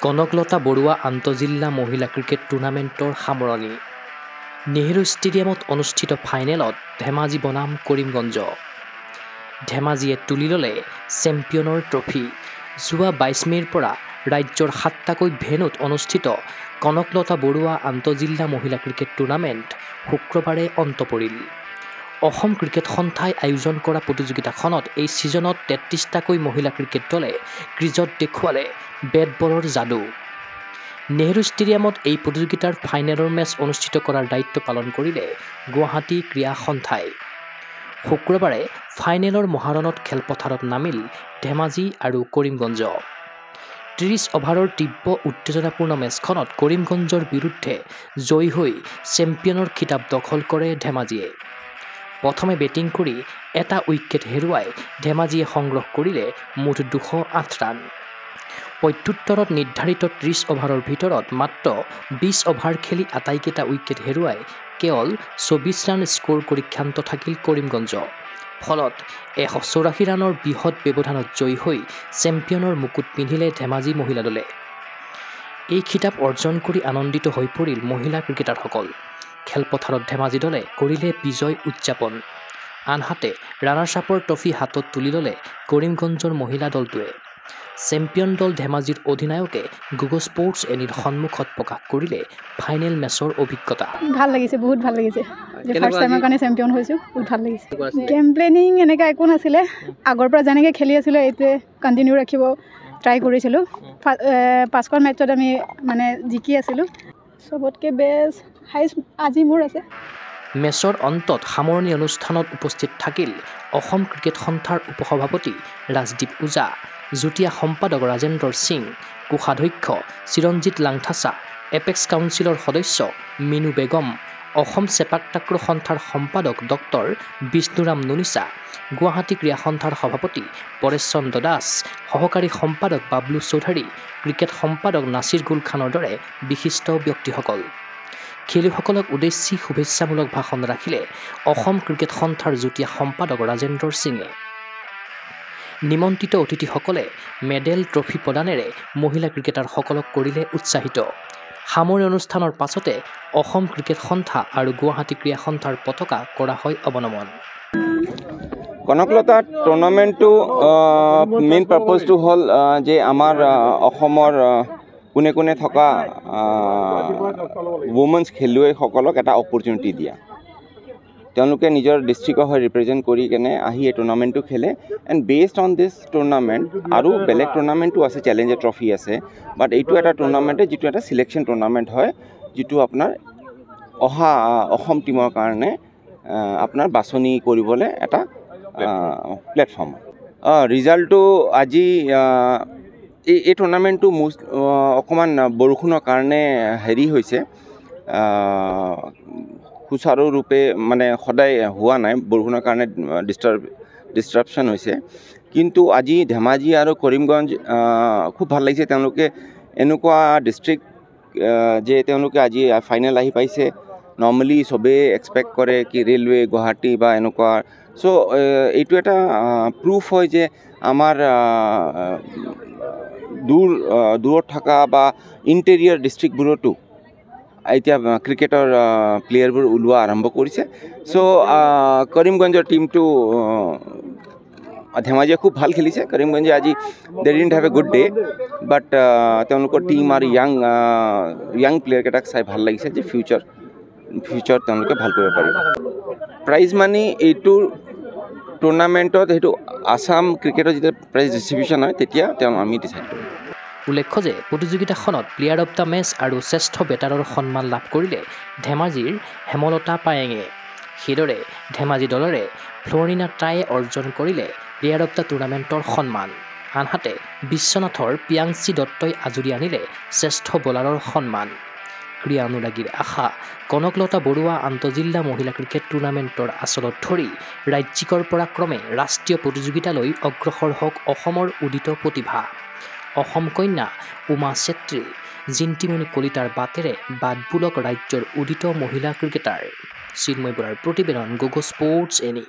কনকলতা বৰুৱা আন্তঃজিলা মহিলা ক্ৰিকেট টুৰ্ণামেণ্টৰ সামৰণি নেহৰু ষ্টেডিয়ামত অনুষ্ঠিত ফাইনেলত ধেমাজি বনাম কৰিমগঞ্জ ধেমাজিয়ে তুলি ল'লে চেম্পিয়নৰ ট্ৰফি যোৱা 22 মে'ৰ পৰা ৰাজ্যৰ 7টাকৈ ভেন্যুত অনুষ্ঠিত কনকলতা বৰুৱা আন্তঃজিলা মহিলা ক্ৰিকেট টুৰ্ণামেণ্ট শুক্ৰবাৰে অন্ত পৰিল অসম ক্ৰিকেট সন্থাই আয়োজন কৰা প্ৰতিযোগিতাখনত এই ছিজনত 33টাকৈ মহিলা ক্ৰিকেট দলে ক্ৰিজত দেখুৱালে বেট বলৰ যাদু নেহৰু ষ্টেডিয়ামত এই প্ৰতিযোগিতাৰ ফাইনেলৰ মেচ অনুষ্ঠিত কৰাৰ দায়িত্ব পালন কৰিলে গুৱাহাটী ক্ৰীড়া সন্থাই শুক্ৰবাৰে ফাইনেলৰ মহাৰণত খেলপথাৰত নামিল ধেমাজি আৰু কৰিমগঞ্জ 30 অভাৰৰ তীব্ৰ উত্তেজনাপূৰ্ণ মেচখনত কৰিমগঞ্জৰ বিৰুদ্ধে জয়ী হৈ চেম্পিয়নৰ খিতাপ দখল কৰে ধেমাজিয়ে প্ৰথমে বেটিং কৰি এটা উইকেট হেৰুৱাই ধেমাজিয়ে সংগ্ৰহ কৰিলে মুঠ 208 ৰান প্ৰত্যুত্তৰত নিৰ্ধাৰিত 30 অভাৰৰ ভিতৰত মাত্ৰ 20 অভাৰ খেলি আটাইকেইটা উইকেট হেৰুৱাই কেৱল 24 ৰান স্ক'ৰ কৰি ক্ষান্ত থাকিল কৰিমগঞ্জ ফলত 184 ৰানৰ বৃহৎ ব্যৱধানত জয়ী হৈ চেম্পিয়নৰ মুকুট পিন্ধিলে ধেমাজি মহিলা দলে এই খিতাপ অৰ্জন কৰি আনন্দিত হৈ পৰিল মহিলা ক্ৰিকেটাৰসকল খেলপথাৰত ধেমাজি দলে কৰিলে বিজয় উদযাপন আনহাতে ৰানাৰ্ছ আপৰ ট্ৰফি হাতত তুলি ল'লে কৰিমগঞ্জৰ মহিলা দলটোৱে চেম্পিয়ন দল ধেমাজিৰ অধিনায়কে গুগল স্পৰ্টছ এনিৰ সন্মুখত প্ৰকাশ কৰিলে ফাইনেল মেচৰ অভিজ্ঞতা ভাল লাগিছে বহুত ভাল লাগিছে যে ফাৰ্ষ্ট টাইমৰ কাৰণে চেম্পিয়ন হৈছো বহুত ভাল লাগিছে গেম প্লেনিং এনেকা একো নাছিলে আগৰ পৰা যেনেকৈ খেলি আছিলোঁ এইটোৱে কণ্টিনিউ ৰাখিব ট্ৰাই কৰিছিলোঁ পাঁচখন মেচত আমি মানে জিকি আছিলোঁ চবতকৈ বেষ্ট হাইষ্ট আজি মোৰ আছে মেচৰ অন্তত সামৰণি অনুষ্ঠানত উপস্থিত থাকিল অসম ক্ৰিকেট সন্থাৰ উপসভাপতি ৰাজদীপ ওজা যুটীয়া সম্পাদক ৰাজেন্দ্ৰ সিং কোষাধ্যক্ষ চিৰঞ্জিত লাংথাচা এপেক্স কাউন্সিলৰ সদস্য মিনু বেগম অসম চেপাক টাক্ৰ সন্থাৰ সম্পাদক ডক্টৰ বিষ্ণুৰাম নুনিচা গুৱাহাটী ক্ৰীড়া সন্থাৰ সভাপতি পৰেশ চন্দ্ৰ দাস সহকাৰী সম্পাদক বাবলু চৌধুৰী ক্ৰিকেট সম্পাদক নাছিৰ গুল খানৰ দৰে বিশিষ্ট ব্যক্তিসকল খেলুৱৈসকলক উদ্দেশ্যি শুভেচ্ছামূলক ভাষণ ৰাখিলে অসম ক্ৰিকেট সন্থাৰ যুটীয়া সম্পাদক ৰাজেন্দ্ৰ সিঙে নিমন্ত্ৰিত অতিথিসকলে মেডেল ট্ৰফি প্ৰদানেৰে মহিলা ক্ৰিকেটাৰসকলক কৰিলে উৎসাহিত সামৰণি অনুষ্ঠানৰ পাছতে অসম ক্ৰিকেট সন্থা আৰু গুৱাহাটী ক্ৰীড়া সন্থাৰ পতাকা কৰা হয় অৱনমন কনকলতা টুৰ্ণামেণ্টটো মেইন পাৰ্পজটো হ'ল যে আমাৰ অসমৰ কোনে কোনে থকা ৱুমেন্স খেলুৱৈসকলক এটা অপৰচুনিটি দিয়া তেওঁলোকে নিজৰ ডিষ্ট্ৰিক্টৰ হৈ ৰিপ্ৰেজেণ্ট কৰি কেনে আহি এই টুৰ্ণামেণ্টটো খেলে and based on this tournament আৰু বেলেগ টুৰ্ণামেণ্টো আছে চেলেঞ্জাৰ ট্ৰফি আছে বাট এইটো এটা টুৰ্ণামেণ্টে যিটো এটা ছিলেকশ্যন টুৰ্ণামেণ্ট হয় যিটো আপোনাৰ অহা অসম টীমৰ কাৰণে আপোনাৰ বাছনি কৰিবলৈ এটা প্লেটফৰ্ম ৰিজাল্টটো আজি এই টুৰ্ণামেণ্টটো অকণমান বৰষুণৰ কাৰণে হেৰি হৈছে সুচাৰুৰূপে মানে সদায় হোৱা নাই বৰষুণৰ কাৰণে ডিষ্ট্ৰাপশ্যন হৈছে কিন্তু আজি ধেমাজি আৰু কৰিমগঞ্জ খুব ভাল লাগিছে তেওঁলোকে এনেকুৱা ডিষ্ট্ৰিক্ট যে তেওঁলোকে আজি ফাইনেল আহি পাইছে নৰ্মেলি চবেই এক্সপেক্ট কৰে কি ৰেলৱে গুৱাহাটী বা এনেকুৱা চ' এইটো এটা প্ৰুফ হয় যে আমাৰ দূৰত থকা বা ইণ্টেৰিয়ৰ ডিষ্ট্ৰিক্টবোৰতো এতিয়া ক্ৰিকেটৰ প্লেয়াৰবোৰ ওলোৱা আৰম্ভ কৰিছে চ' কৰিমগঞ্জৰ টীমটো ধেমাজিয়ে খুব ভাল খেলিছে কৰিমগঞ্জে আজি they didn't have a good day but তেওঁলোকৰ টীম আৰু য়াং প্লেয়াৰকেইটাক চাই ভাল লাগিছে যে ফিউচাৰ তেওঁলোকে ভাল কৰিব পাৰিব প্ৰাইজ মানি এইটো টুৰ্ণামেণ্টত সেইটো আছাম ক্ৰিকেটৰ যেতিয়া প্ৰাইজ ডিষ্ট্ৰিবিউশ্যন হয় তেতিয়া আমি ডিচাইড কৰিম উল্লেখ্য যে প্ৰতিযোগিতাখনত প্লেয়াৰ অৱ দ্য মেচ আৰু শ্ৰেষ্ঠ বেটাৰৰ সন্মান লাভ কৰিলে ধেমাজিৰ হেমলতা পায়েঙে সেইদৰে ধেমাজি দলৰে ফ্লৰিনা টায়ে অৰ্জন কৰিলে প্লেয়াৰ অৱ দ্য টুৰ্ণামেণ্টৰ সন্মান আনহাতে বিশ্বনাথৰ পিয়াংচি দত্তই আজুৰি আনিলে শ্ৰেষ্ঠ বলাৰৰ সন্মান ক্ৰীড়া অনুৰাগীৰ আশা কনকলতা বৰুৱা আন্তঃজিলা মহিলা ক্ৰিকেট টুৰ্ণামেণ্টৰ আচলত ধৰি ৰাজ্যিকৰ পৰা ক্ৰমে ৰাষ্ট্ৰীয় প্ৰতিযোগিতালৈ অগ্ৰসৰ হওক অসমৰ উদিত প্ৰতিভা অসম কন্যা উমা চেত্ৰী জিন্তিমণি কলিতাৰ বাটেৰে বাটবুলক ৰাজ্যৰ উদিত মহিলা ক্ৰিকেটাৰ চিন্ময় বৰাৰ প্ৰতিবেদন গুগল স্পৰ্টছ এনি